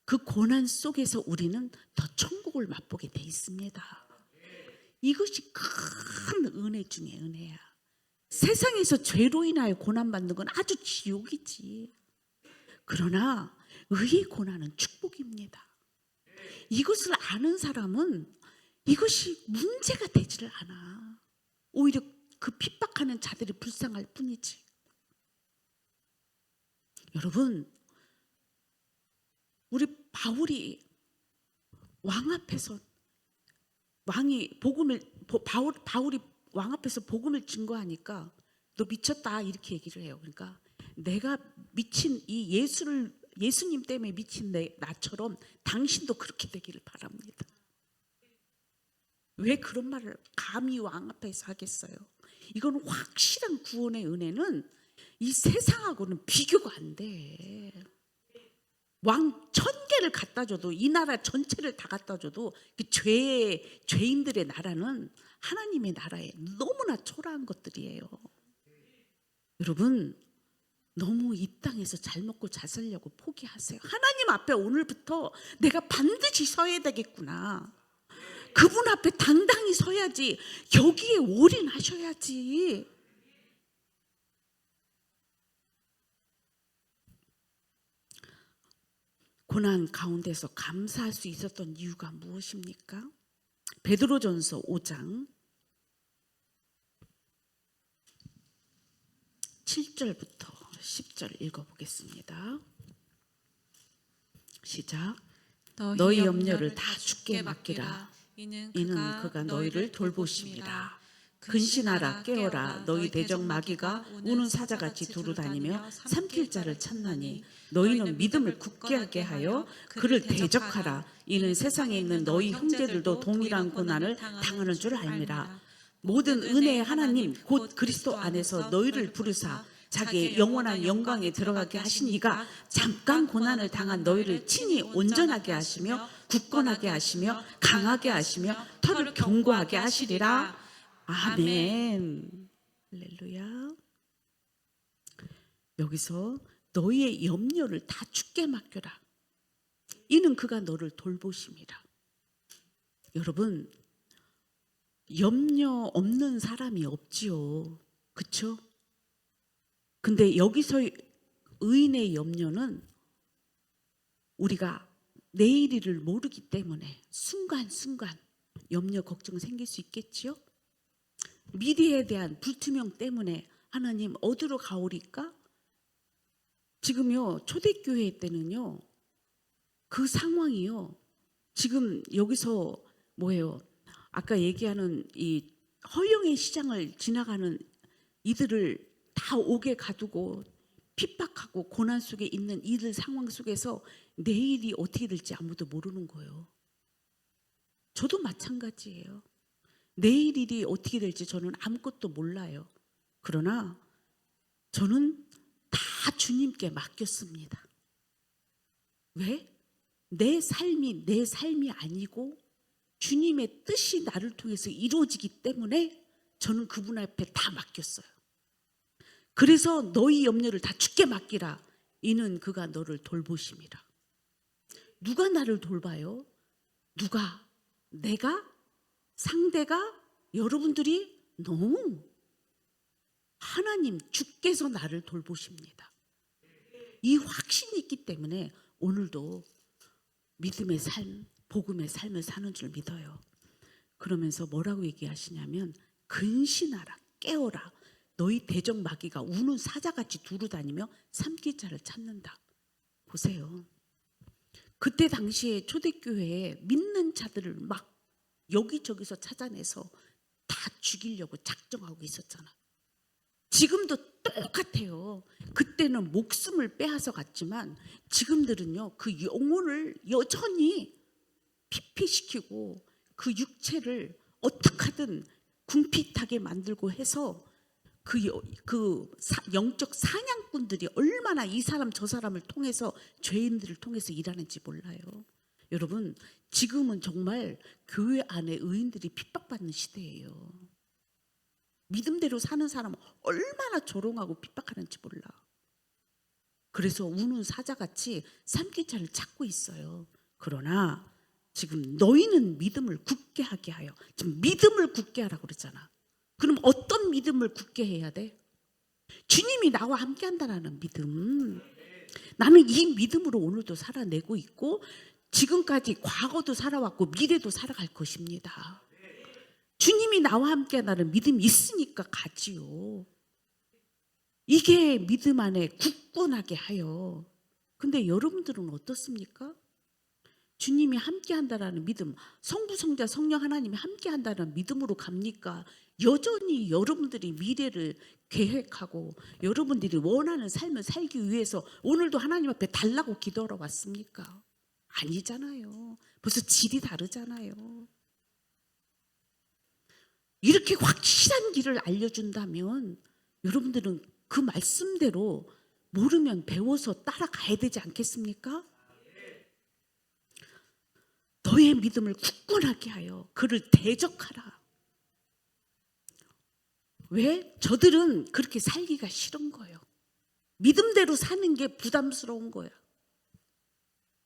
Speaker 1: 그 고난 속에서 우리는 더 천국을 맛보게 돼 있습니다. 이것이 큰 은혜 중에 은혜야. 세상에서 죄로 인하여 고난받는 건 아주 지옥이지. 그러나 의의 고난은 축복입니다. 이것을 아는 사람은 이것이 문제가 되지를 않아. 오히려 그 핍박하는 자들이 불쌍할 뿐이지. 여러분, 우리 바울이 왕 앞에서 바울이 왕 앞에서 복음을 증거하니까 너 미쳤다 이렇게 얘기를 해요. 그러니까 내가 미친 이 예수님 때문에 미친 나처럼 당신도 그렇게 되기를 바랍니다. 왜 그런 말을 감히 왕 앞에서 하겠어요? 이건 확실한 구원의 은혜는 이 세상하고는 비교가 안 돼. 왕 1000개를 갖다 줘도 이 나라 전체를 다 갖다 줘도 그 죄인들의 나라는 하나님의 나라에 너무나 초라한 것들이에요. 여러분 너무 이 땅에서 잘 먹고 잘 살려고 포기하세요. 하나님 앞에 오늘부터 내가 반드시 서야 되겠구나. 그분 앞에 당당히 서야지. 여기에 올인하셔야지. 고난 가운데서 감사할 수 있었던 이유가 무엇입니까? 베드로전서 5장 7절부터 10절 읽어보겠습니다. 시작. 너희 염려를 다 주께 맡기라. 이는 그가 너희를 돌보심이라. 근신하라 깨어라. 너희 대적 마귀가 우는 사자같이 두루다니며 삼킬 자를 찾나니 너희는 믿음을 굳게 하게 하여 그를 대적하라. 이는 세상에 있는 너희 형제들도 동일한 고난을 당하는 줄 알미라. 모든 은혜의 하나님 곧 그리스도 안에서 너희를 부르사 자기의 영원한 영광에 들어가게 하신 이가 잠깐 고난을 당한 너희를 친히 온전하게 하시며 굳건하게 하시며 강하게 하시며 터를 견고하게 하시리라. 아멘. 할렐루야. 여기서 너희의 염려를 다 주께 맡겨라. 이는 그가 너를 돌보심이라. 여러분, 염려 없는 사람이 없지요. 그렇죠? 근데 여기서 의인의 염려는 우리가 내일을 모르기 때문에 순간순간 염려 걱정 생길 수 있겠지요. 미래에 대한 불투명 때문에 하나님 어디로 가오리까? 지금요 초대교회 때는요 그 상황이요 지금 여기서 뭐예요? 아까 얘기하는 이 허영의 시장을 지나가는 이들을 다 옥에 가두고 핍박하고 고난 속에 있는 이들 상황 속에서 내일이 어떻게 될지 아무도 모르는 거예요. 저도 마찬가지예요. 내일 일이 어떻게 될지 저는 아무것도 몰라요. 그러나 저는 다 주님께 맡겼습니다. 왜? 내 삶이 아니고 주님의 뜻이 나를 통해서 이루어지기 때문에 저는 그분 앞에 다 맡겼어요. 그래서 너희 염려를 다 주께 맡기라. 이는 그가 너를 돌보심이라. 누가 나를 돌봐요? 누가? 내가? 상대가? 여러분들이? 너무 하나님 주께서 나를 돌보십니다. 이 확신이 있기 때문에 오늘도 믿음의 삶, 복음의 삶을 사는 줄 믿어요. 그러면서 뭐라고 얘기하시냐면 근신하라 깨어라. 너희 대적 마귀가 우는 사자같이 두루다니며 삼킬 자를 찾는다. 보세요. 그때 당시에 초대교회에 믿는 자들을 막 여기저기서 찾아내서 다 죽이려고 작정하고 있었잖아. 지금도 똑같아요. 그때는 목숨을 빼앗아 갔지만 지금들은요 그 영혼을 여전히 피폐시키고 그 육체를 어떻게 하든 궁핍하게 만들고 해서 그 영적 사냥꾼들이 얼마나 이 사람 저 사람을 통해서 죄인들을 통해서 일하는지 몰라요. 여러분 지금은 정말 교회 안에 의인들이 핍박받는 시대예요. 믿음대로 사는 사람은 얼마나 조롱하고 핍박하는지 몰라. 그래서 우는 사자같이 삼킬 자를 찾고 있어요. 그러나 지금 너희는 믿음을 굳게 하게 하여. 지금 믿음을 굳게 하라고 그러잖아. 그럼 어떤 믿음을 굳게 해야 돼? 주님이 나와 함께 한다는 믿음. 나는 이 믿음으로 오늘도 살아내고 있고 지금까지 과거도 살아왔고 미래도 살아갈 것입니다. 주님이 나와 함께 한다는 믿음이 있으니까 가지요. 이게 믿음 안에 굳건하게 하여. 근데 여러분들은 어떻습니까? 주님이 함께 한다는 믿음, 성부, 성자, 성령 하나님이 함께 한다는 믿음으로 갑니까? 여전히 여러분들이 미래를 계획하고 여러분들이 원하는 삶을 살기 위해서 오늘도 하나님 앞에 달라고 기도하러 왔습니까? 아니잖아요. 벌써 질이 다르잖아요. 이렇게 확실한 길을 알려준다면 여러분들은 그 말씀대로 모르면 배워서 따라가야 되지 않겠습니까? 너의 믿음을 굳건하게 하여 그를 대적하라. 왜? 저들은 그렇게 살기가 싫은 거예요. 믿음대로 사는 게 부담스러운 거야.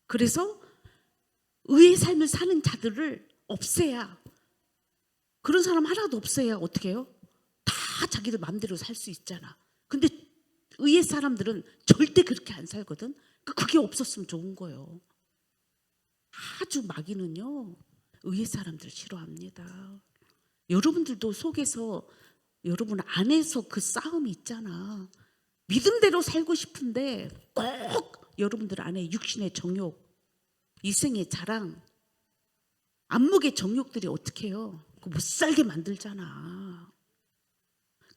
Speaker 1: 그래서 의의 삶을 사는 자들을 없애야, 그런 사람 하나도 없애야 어떻게 해요? 다 자기들 마음대로 살 수 있잖아. 근데 의의 사람들은 절대 그렇게 안 살거든. 그게 없었으면 좋은 거예요. 아주 마귀는요, 의의 사람들 싫어합니다. 여러분들도 속에서 여러분 안에서 그 싸움이 있잖아. 믿음대로 살고 싶은데 꼭 여러분들 안에 육신의 정욕, 이생의 자랑, 안목의 정욕들이 어떻게 해요? 못 살게 만들잖아.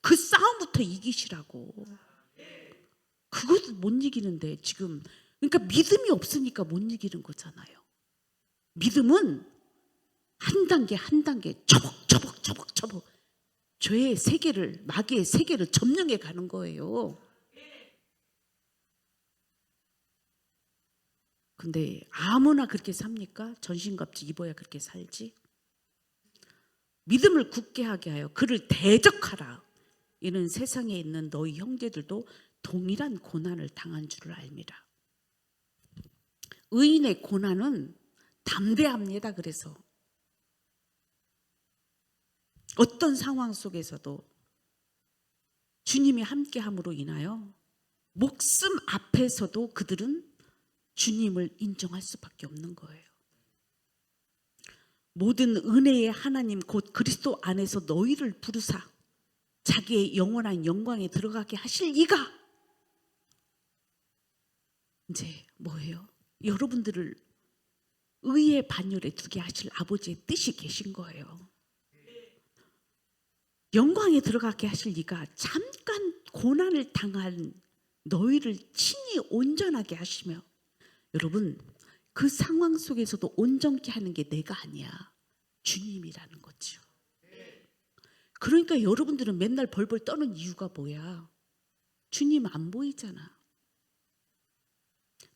Speaker 1: 그 싸움부터 이기시라고. 그것도 못 이기는데 지금, 그러니까 믿음이 없으니까 못 이기는 거잖아요. 믿음은 한 단계 한 단계 처벅 죄의 세계를, 마귀의 세계를 점령해 가는 거예요. 근데 아무나 그렇게 삽니까? 전신갑주 입어야 그렇게 살지? 믿음을 굳게 하게 하여 그를 대적하라. 이는 세상에 있는 너희 형제들도 동일한 고난을 당한 줄을 알미라. 의인의 고난은 담대합니다. 그래서 어떤 상황 속에서도 주님이 함께함으로 인하여 목숨 앞에서도 그들은 주님을 인정할 수밖에 없는 거예요. 모든 은혜의 하나님 곧 그리스도 안에서 너희를 부르사 자기의 영원한 영광에 들어가게 하실 이가 이제 뭐예요? 여러분들을 의의 반열에 두게 하실 아버지의 뜻이 계신 거예요. 영광에 들어가게 하실 이가 잠깐 고난을 당한 너희를 친히 온전하게 하시며, 여러분 그 상황 속에서도 온전케 하는 게 내가 아니야, 주님이라는 거죠. 그러니까 여러분들은 맨날 벌벌 떠는 이유가 뭐야? 주님 안 보이잖아.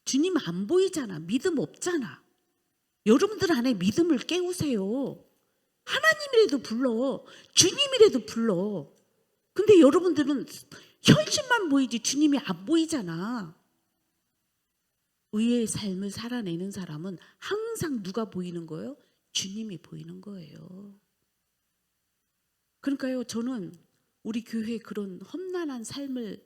Speaker 1: 주님 안 보이잖아. 믿음 없잖아. 여러분들 안에 믿음을 깨우세요. 하나님이라도 불러, 주님이라도 불러. 근데 여러분들은 현실만 보이지 주님이 안 보이잖아. 의의 삶을 살아내는 사람은 항상 누가 보이는 거예요? 주님이 보이는 거예요. 그러니까요, 저는 우리 교회에 그런 험난한 삶을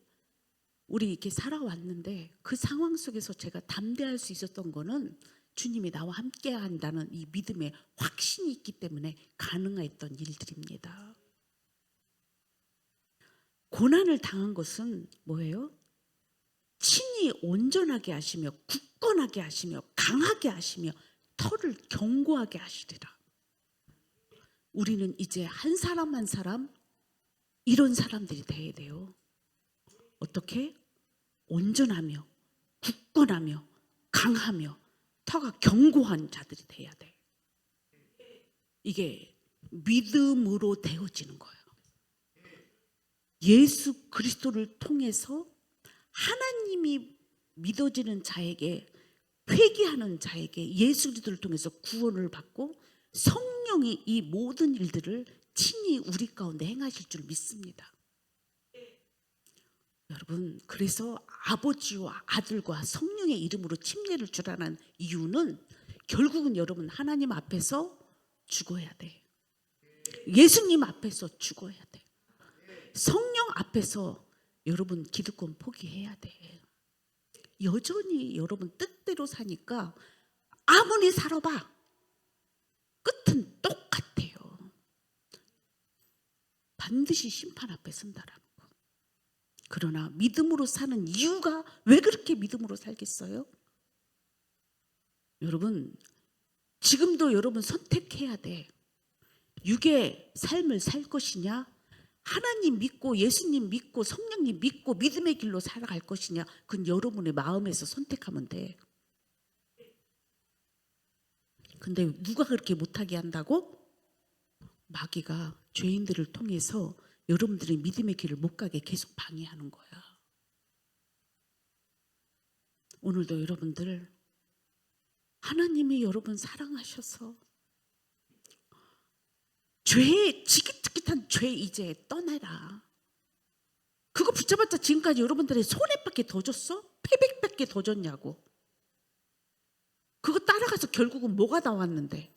Speaker 1: 우리 이렇게 살아왔는데 그 상황 속에서 제가 담대할 수 있었던 거는 주님이 나와 함께 한다는 이 믿음의 확신이 있기 때문에 가능했던 일들입니다. 고난을 당한 것은 뭐예요? 친히 온전하게 하시며 굳건하게 하시며 강하게 하시며 털을 견고하게 하시리라. 우리는 이제 한 사람 한 사람 이런 사람들이 돼야 돼요. 어떻게? 온전하며 굳건하며 강하며 터가 견고한 자들이 돼야 돼. 이게 믿음으로 되어지는 거예요. 예수 그리스도를 통해서 하나님이 믿어지는 자에게, 회개하는 자에게 예수 그리스도를 통해서 구원을 받고 성령이 이 모든 일들을 친히 우리 가운데 행하실 줄 믿습니다. 여러분, 그래서 아버지와 아들과 성령의 이름으로 침례를 주라는 이유는 결국은 여러분 하나님 앞에서 죽어야 돼. 예수님 앞에서 죽어야 돼. 성령 앞에서 여러분 기득권 포기해야 돼. 여전히 여러분 뜻대로 사니까 아무리 살아봐 끝은 똑같아요. 반드시 심판 앞에 선다라는 거. 그러나 믿음으로 사는 이유가 왜 그렇게 믿음으로 살겠어요? 여러분 지금도 여러분 선택해야 돼. 육의 삶을 살 것이냐, 하나님 믿고 예수님 믿고 성령님 믿고 믿음의 길로 살아갈 것이냐, 그건 여러분의 마음에서 선택하면 돼. 근데 누가 그렇게 못하게 한다고? 마귀가 죄인들을 통해서 여러분들이 믿음의 길을 못 가게 계속 방해하는 거야. 오늘도 여러분들 하나님이 여러분 사랑하셔서 죄의 지긋지긋한 죄 이제 떠나라. 그거 붙잡았자 지금까지 여러분들의 손해밖에 더 줬어? 패백밖에 더 줬냐고. 그거 따라가서 결국은 뭐가 나왔는데?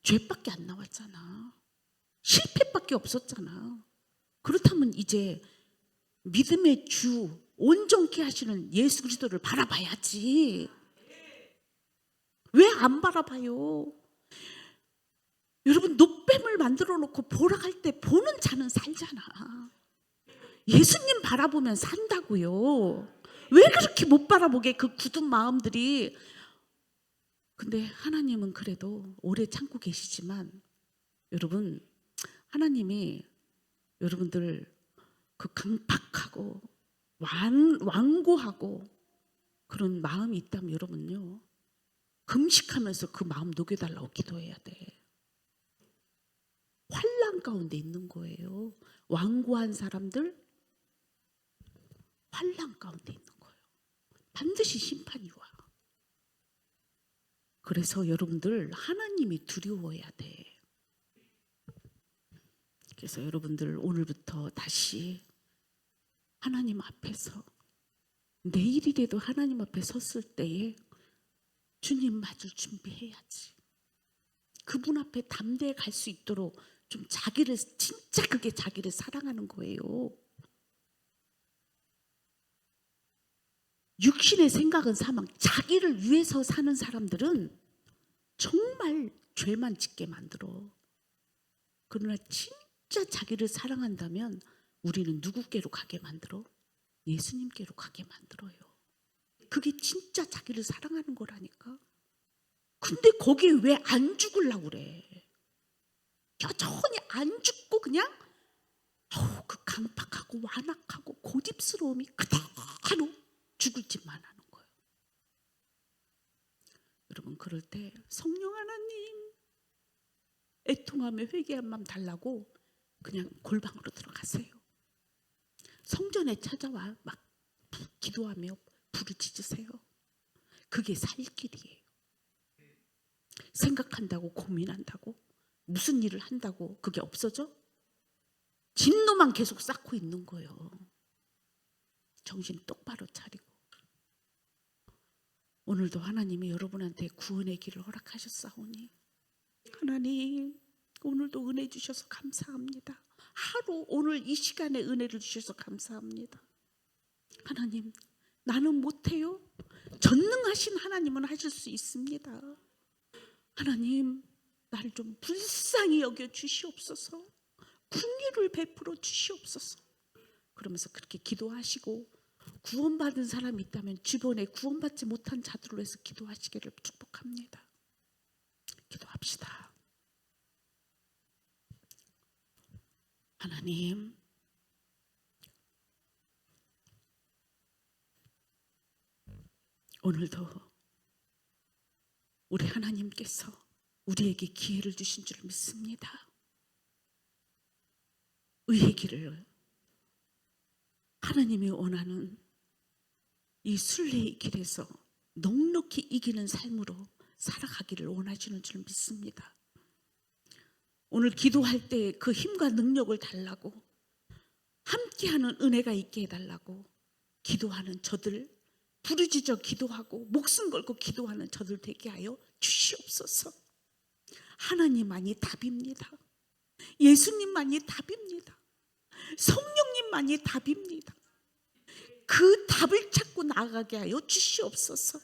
Speaker 1: 죄밖에 안 나왔잖아. 실패밖에 없었잖아. 그렇다면 이제 믿음의 주 온전케 하시는 예수 그리스도를 바라봐야지. 왜 안 바라봐요? 여러분, 노뱀을 만들어 놓고 보러 갈 때 보는 자는 살잖아. 예수님 바라보면 산다고요. 왜 그렇게 못 바라보게 그 굳은 마음들이. 근데 하나님은 그래도 오래 참고 계시지만, 여러분, 하나님이 여러분들 그 강팍하고 완고하고 그런 마음이 있다면 여러분요, 금식하면서 그 마음 녹여달라고 기도해야 돼. 환난 가운데 있는 거예요. 완고한 사람들 환난 가운데 있는 거예요. 반드시 심판이 와. 그래서 여러분들 하나님이 두려워해야 돼. 그래서 여러분들 오늘부터 다시 하나님 앞에서, 내일이라도 하나님 앞에 섰을 때에 주님 맞을 준비해야지. 그분 앞에 담대히 갈 수 있도록 좀 자기를, 진짜 그게 자기를 사랑하는 거예요. 육신의 생각은 사망. 자기를 위해서 사는 사람들은 정말 죄만 짓게 만들어. 그러나 진짜 자기를 사랑한다면 우리는 누구께로 가게 만들어? 예수님께로 가게 만들어요. 그게 진짜 자기를 사랑하는 거라니까. 근데 거기에 왜 안 죽으려고 그래? 여전히 안 죽고 그냥 그 강팍하고 완악하고 고집스러움이 그대로 죽을 짓만 하는 거예요. 여러분, 그럴 때 성령 하나님, 애통하며 회개한 마음 달라고 그냥 골방으로 들어가세요. 성전에 찾아와 막 기도하며 부르짖으세요. 그게 살 길이에요. 생각한다고 고민한다고 무슨 일을 한다고 그게 없어져? 진노만 계속 쌓고 있는 거예요. 정신 똑바로 차리고. 오늘도 하나님이 여러분한테 구원의 길을 허락하셨사오니 하나님, 오늘도 은혜 주셔서 감사합니다. 하루 오늘 이 시간에 은혜를 주셔서 감사합니다. 하나님, 나는 못해요. 전능하신 하나님은 하실 수 있습니다. 하나님, 나를 좀 불쌍히 여겨 주시옵소서. 긍휼을 베풀어 주시옵소서. 그러면서 그렇게 기도하시고, 구원받은 사람이 있다면 주변에 구원받지 못한 자들로 해서 기도하시기를 축복합니다. 기도합시다. 하나님, 오늘도 우리 하나님께서 우리에게 기회를 주신 줄 믿습니다. 의의 길을, 하나님이 원하는 이 순례의 길에서 넉넉히 이기는 삶으로 살아가기를 원하시는 줄 믿습니다. 오늘 기도할 때 그 힘과 능력을 달라고, 함께하는 은혜가 있게 해달라고 기도하는 저들, 부르짖어 기도하고 목숨 걸고 기도하는 저들 되게 하여 주시옵소서. 하나님만이 답입니다. 예수님만이 답입니다. 성령님만이 답입니다. 그 답을 찾고 나아가게 하여 주시옵소서.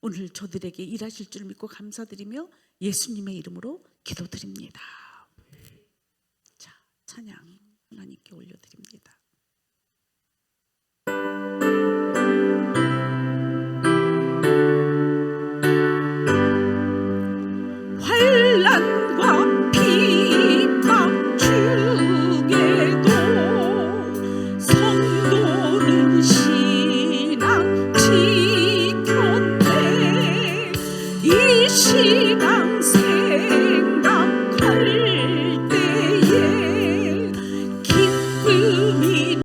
Speaker 1: 오늘 저들에게 일하실 줄 믿고 감사드리며 예수님의 이름으로 기도드립니다. 자, 찬양 하나님께 올려드립니다. 환난과 비방 중에도 성도는 신앙 지켰네. 이 신앙 생각할 때에 기쁨이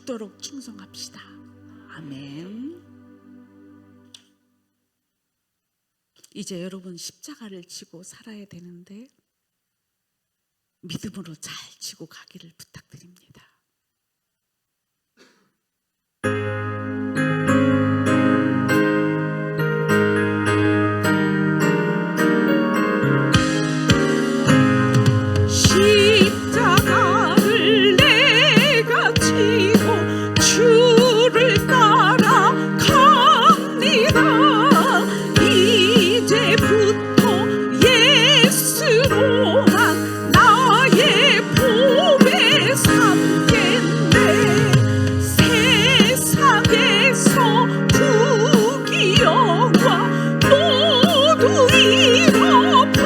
Speaker 1: 죽도록 충성합시다. 아멘. 이제 여러분 십자가를 지고 살아야 되는데 믿음으로 잘 지고 가기를 부탁드립니다. 십자가를 내가 지고 주를 따라 갑니다. 이제부터 예수로만 나의 보배 삼겠네. 세상에서 부귀영화 모두 잃어버려도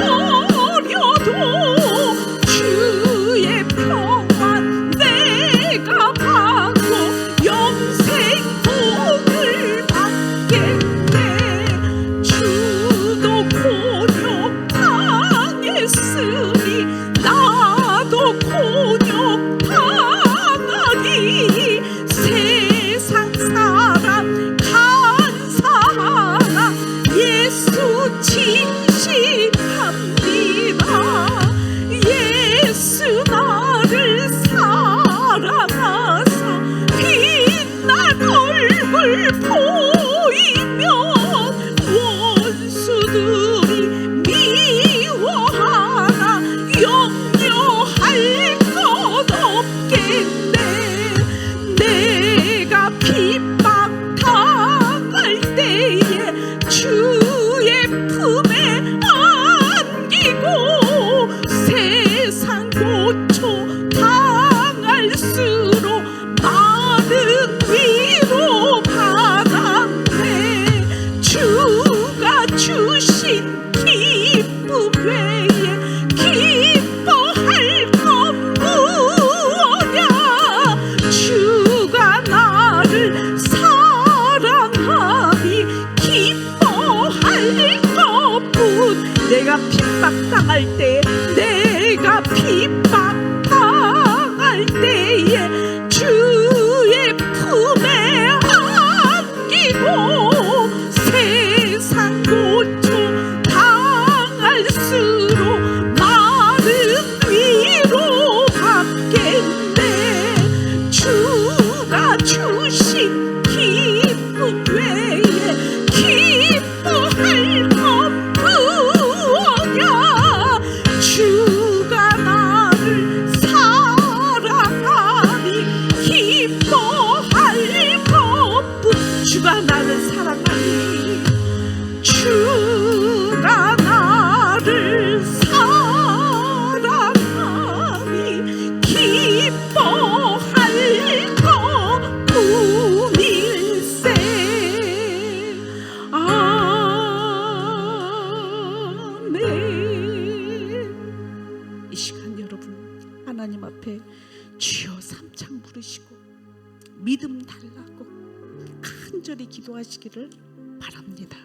Speaker 1: 주의 평안 내가 받고 영생 복을 받겠네. 주도 곤욕 당했으니 나도 곤욕 당하리. 세상 사람 간사하나 예수 진실합니다. 예수 나를 사랑하사 빛난 얼굴 보이면 원수들이 미워하나 염려할 것 없겠네. 내가 핍박당할 때에 주의 품에 안기고 세상 고초 당할수록 많은 위로 받았네. 주가 주신 기쁨 외에 기뻐할 건 무엇냐. 주가 나를 사랑하니 기뻐할 것뿐. 내가 핍박당할 때 내가 핍박당할 때에 주의 품에 안기고 세상 고초 당할수록 많은 위로 받겠네. 주가 주신 기쁨 외에 기뻐할 건 무엇냐. 주가 나를 사랑하니 기뻐할 것뿐. 주가 나를 사랑하니 주가 나를 사랑하니 기뻐할 것뿐일세. 아멘. 이 시간 여러분 하나님 앞에 주여 삼창 부르시고 믿음 달라고 간절히 기도하시기를 바랍니다.